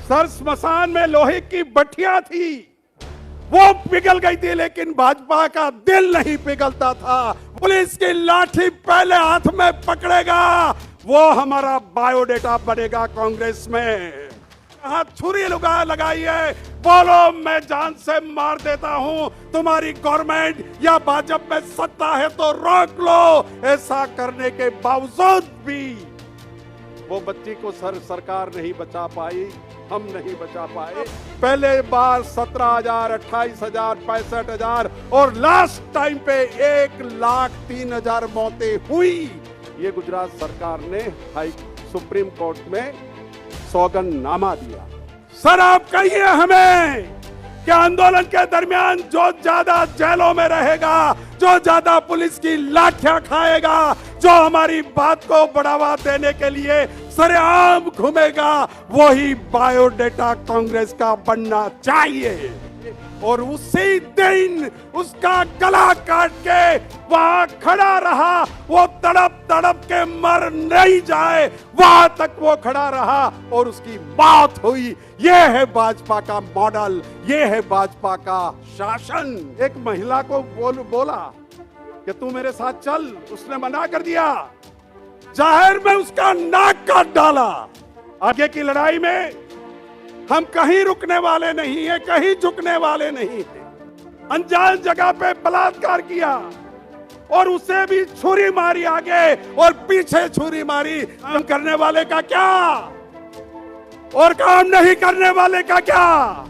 Sir, स्मशान में लोहे की भट्टियां थी, वो पिघल गई थी, लेकिन भाजपा का दिल नहीं पिघलता था। पुलिस की लाठी पहले हाथ में पकड़ेगा, वो हमारा बायोडेटा बनेगा कांग्रेस में। हाथ छुरी लगाई है, बोलो मैं जान से मार देता हूं, तुम्हारी गवर्नमेंट या भाजपा में सत्ता है तो रोक लो। ऐसा करने के बावजूद भी वो बच्ची को सरकार नहीं बचा पाई, हम नहीं बचा पाए। पहले बार 17,000, 28,000, 65,000 और लास्ट टाइम पे 1,03,000 मौतें हुई। ये गुजरात सरकार ने सुप्रीम कोर्ट में सौगंधनामा दिया। सर, आप कहिए हमें कि आंदोलन के दरमियान जो ज्यादा जेलों में रहेगा, जो ज्यादा पुलिस की लाठियां खाएगा, जो हमारी बात को बढ़ावा देने के लिए सरेआम घूमेगा, वही बायोडेटा कांग्रेस का बनना चाहिए। और उसी दिन उसका गला काट के वहां खड़ा रहा, वो तड़प तड़प के मर नहीं जाए, वहां तक वो खड़ा रहा और उसकी मौत हुई। ये है भाजपा का मॉडल, ये है भाजपा का शासन। एक महिला को बोला कि तू मेरे साथ चल, उसने मना कर दिया, जाहिर में उसका नाक काट डाला। आगे की लड़ाई में हम कहीं रुकने वाले नहीं है, कहीं झुकने वाले नहीं है। अनजान जगह पे बलात्कार किया और उसे भी छुरी मारी आगे और पीछे छुरी मारी। काम करने वाले का क्या और काम नहीं करने वाले का क्या?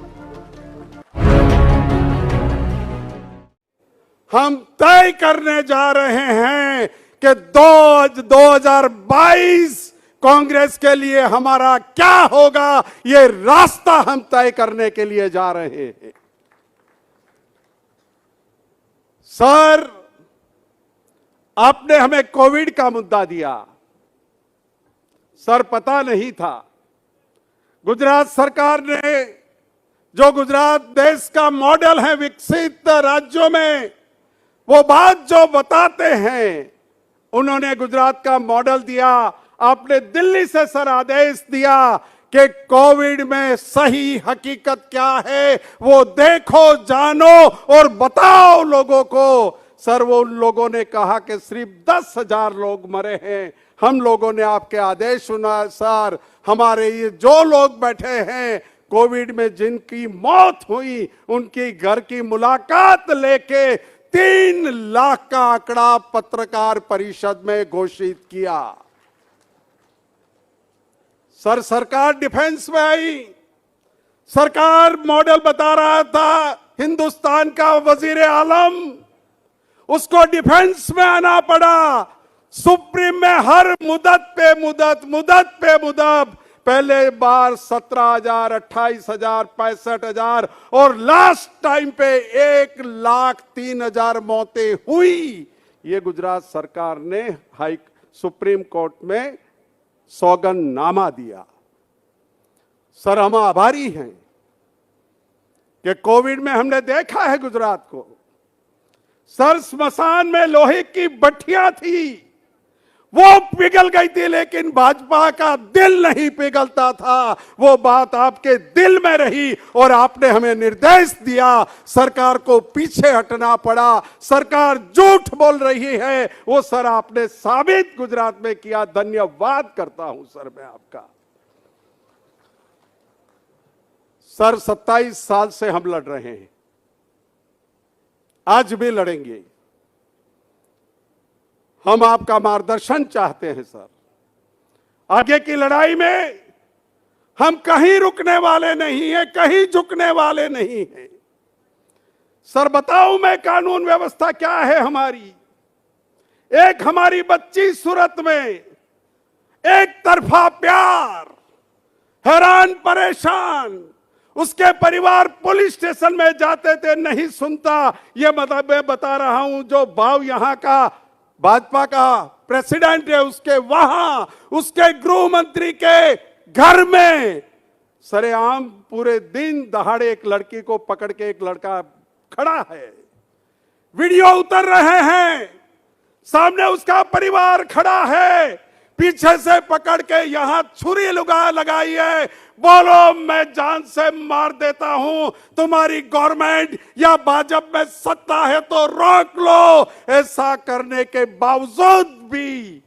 हम तय करने जा रहे हैं कि 2022 कांग्रेस के लिए हमारा क्या होगा, ये रास्ता हम तय करने के लिए जा रहे हैं। सर, आपने हमें कोविड का मुद्दा दिया। सर, पता नहीं था। गुजरात सरकार ने, जो गुजरात देश का मॉडल है विकसित राज्यों में, वो बात जो बताते हैं, उन्होंने गुजरात का मॉडल दिया। आपने दिल्ली से सर आदेश दिया कि कोविड में सही हकीकत क्या है वो देखो, जानो और बताओ लोगों को। सर, वो उन लोगों ने कहा कि सिर्फ 10,000 लोग मरे हैं। हम लोगों ने आपके आदेश अनुसार हमारे ये जो लोग बैठे हैं, कोविड में जिनकी मौत हुई, उनकी घर की मुलाकात लेके 3 लाख का आंकड़ा पत्रकार परिषद में घोषित किया। सर, सरकार डिफेंस में आई। सरकार मॉडल बता रहा था हिंदुस्तान का वजीर आलम, उसको डिफेंस में आना पड़ा। सुप्रीम में हर मुदत पे मुदत पहले बार 17,000, 28,000, 65,000 और लास्ट टाइम पे 1,03,000 मौतें हुई। ये गुजरात सरकार ने सुप्रीम कोर्ट में सौगंधनामा दिया। सर, हम आभारी हैं कि कोविड में हमने देखा है गुजरात को। सर, स्मशान में लोहे की भट्टियां थी, वो पिघल गई थी, लेकिन भाजपा का दिल नहीं पिघलता था। वो बात आपके दिल में रही और आपने हमें निर्देश दिया। सरकार को पीछे हटना पड़ा। सरकार झूठ बोल रही है, वो सर आपने साबित गुजरात में किया। धन्यवाद करता हूं सर मैं आपका। सर, 27 साल से हम लड़ रहे हैं, आज भी लड़ेंगे। हम आपका मार्गदर्शन चाहते हैं सर। आगे की लड़ाई में हम कहीं रुकने वाले नहीं है, कहीं झुकने वाले नहीं है। सर, बताऊं मैं कानून व्यवस्था क्या है हमारी। एक हमारी बच्ची सूरत में एक तरफा प्यार, हैरान परेशान, उसके परिवार पुलिस स्टेशन में जाते थे, नहीं सुनता। ये मतलब मैं बता रहा हूं, जो भाव यहां का भाजपा का प्रेसिडेंट है, उसके वहां उसके गृह मंत्री के घर में सरेआम पूरे दिन दहाड़े एक लड़की को पकड़ के एक लड़का खड़ा है, वीडियो उतर रहे हैं, सामने उसका परिवार खड़ा है, पीछे से पकड़ के यहां छुरी लगाई है, बोलो मैं जान से मार देता हूं, तुम्हारी गवर्नमेंट या भाजपा में सत्ता है तो रोक लो। ऐसा करने के बावजूद भी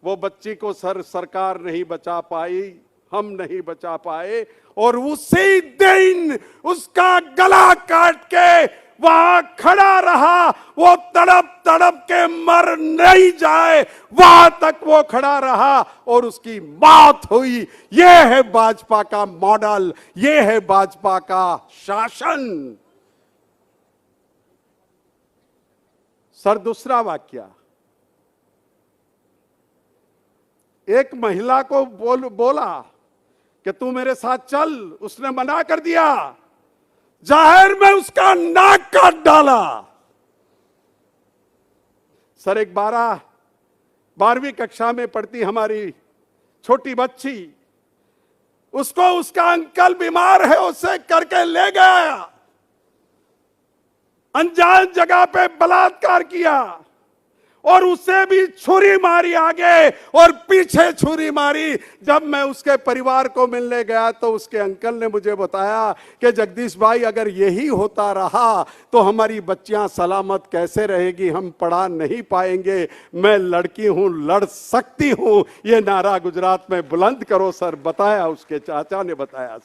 वो बच्ची को सरकार नहीं बचा पाई, हम नहीं बचा पाए, और उसी दिन उसका गला काट के वहां खड़ा रहा। वो तड़प तड़प के मर नहीं जाए वहां तक वो खड़ा रहा और उसकी मौत हुई। ये है भाजपा का मॉडल, ये है भाजपा का शासन। सर, दूसरा वाक्य, एक महिला को बोला कि तू मेरे साथ चल, उसने मना कर दिया, जाहिर में उसका नाक काट डाला। सर, एक 12वीं कक्षा में पढ़ती हमारी छोटी बच्ची, उसको उसका अंकल बीमार है उसे करके ले गया, अनजान जगह पे बलात्कार किया और उसे भी छुरी मारी आगे और पीछे छुरी मारी। जब मैं उसके परिवार को मिलने गया तो उसके अंकल ने मुझे बताया कि जगदीश भाई, अगर यही होता रहा तो हमारी बच्चियां सलामत कैसे रहेगी, हम पढ़ा नहीं पाएंगे। मैं लड़की हूं, लड़ सकती हूं, ये नारा गुजरात में बुलंद करो सर, बताया उसके चाचा ने बताया।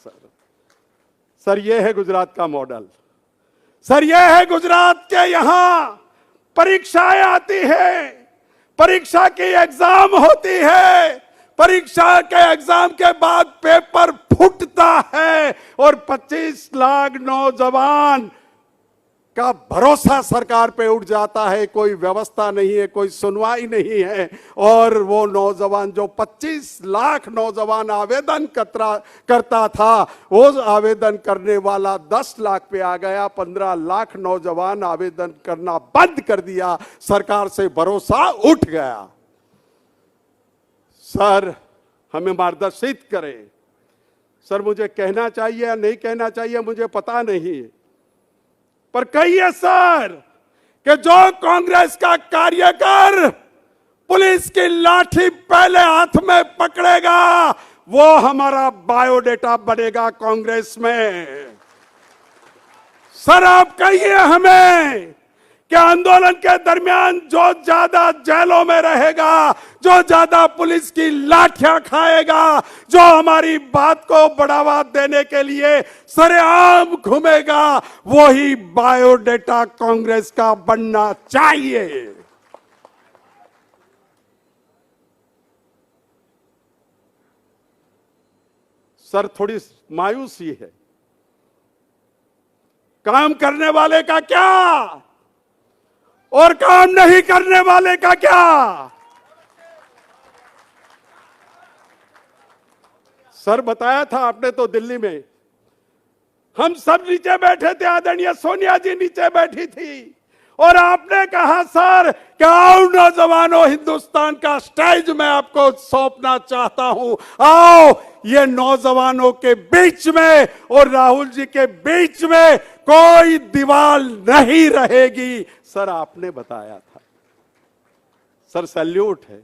सर ये है गुजरात का मॉडल। सर ये है गुजरात के यहां परीक्षाएं आती है, परीक्षा की एग्जाम होती है, परीक्षा के एग्जाम के बाद पेपर फूटता है और 25 लाख नौजवान का भरोसा सरकार पे उठ जाता है। कोई व्यवस्था नहीं है, कोई सुनवाई नहीं है, और वो नौजवान जो 25 लाख नौजवान आवेदन करता था, वो आवेदन करने वाला 10 लाख पे आ गया। 15 लाख नौजवान आवेदन करना बंद कर दिया, सरकार से भरोसा उठ गया। सर, हमें मार्गदर्शित करें। सर, मुझे कहना चाहिए या नहीं कहना चाहिए मुझे पता नहीं, पर कहिए सर कि जो कांग्रेस का कार्यकर पुलिस की लाठी पहले हाथ में पकड़ेगा वो हमारा बायोडेटा बनेगा कांग्रेस में। सर, आप कहिए हमें कि आंदोलन के दरमियान जो ज्यादा जेलों में रहेगा, जो ज्यादा पुलिस की लाठियां खाएगा, जो हमारी बात को बढ़ावा देने के लिए सरेआम घूमेगा, वही बायोडेटा कांग्रेस का बनना चाहिए। सर, थोड़ी मायूसी है। काम करने वाले का क्या और काम नहीं करने वाले का क्या? सर, बताया था आपने तो दिल्ली में हम सब नीचे बैठे थे, आदरणीय सोनिया जी नीचे बैठी थी, और आपने कहा सर कि आओ नौजवानों, हिंदुस्तान का स्टेज मैं आपको सौंपना चाहता हूं, आओ ये नौजवानों के बीच में और राहुल जी के बीच में कोई दीवार नहीं रहेगी। सर, आपने बताया था। सर, सैल्यूट है,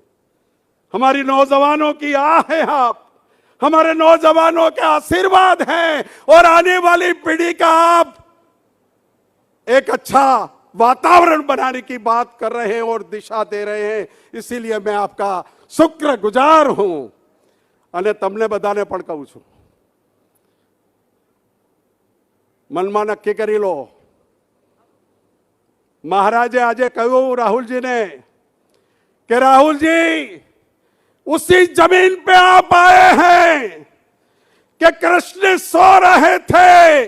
हमारी नौजवानों की आह है आप, हमारे नौजवानों के आशीर्वाद हैं, और आने वाली पीढ़ी का आप एक अच्छा वातावरण बनाने की बात कर रहे हैं और दिशा दे रहे हैं। इसीलिए मैं आपका शुक्रगुजार हूं। અને તમને બધાને પણ કહું છું, મનમાં નક્કી કરી લો। महाराजे આજે કહ્યું राहुल जी ने कि राहुल जी उसी जमीन पे आप आए हैं कि कृष्ण सो रहे थे,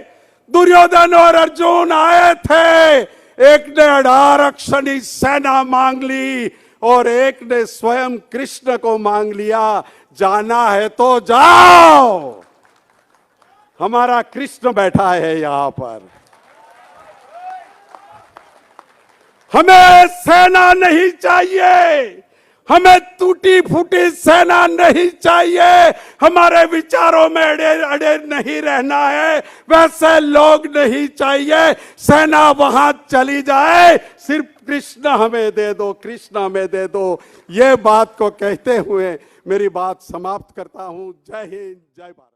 दुर्योधन और अर्जुन आए थे, एक ने 18 अक्षनी सेना मांग ली और एक ने स्वयं कृष्ण को मांग लिया। जाना है तो जाओ, हमारा कृष्ण बैठा है यहां पर। हमें सेना नहीं चाहिए, हमें टूटी फूटी सेना नहीं चाहिए, हमारे विचारों में अड़े अड़े नहीं रहना है, वैसे लोग नहीं चाहिए। सेना वहां चली जाए, सिर्फ कृष्ण हमें दे दो, कृष्ण हमें दे दो। ये बात को कहते हुए मेरी बात समाप्त करता हूं। जय हिंद, जय भारत।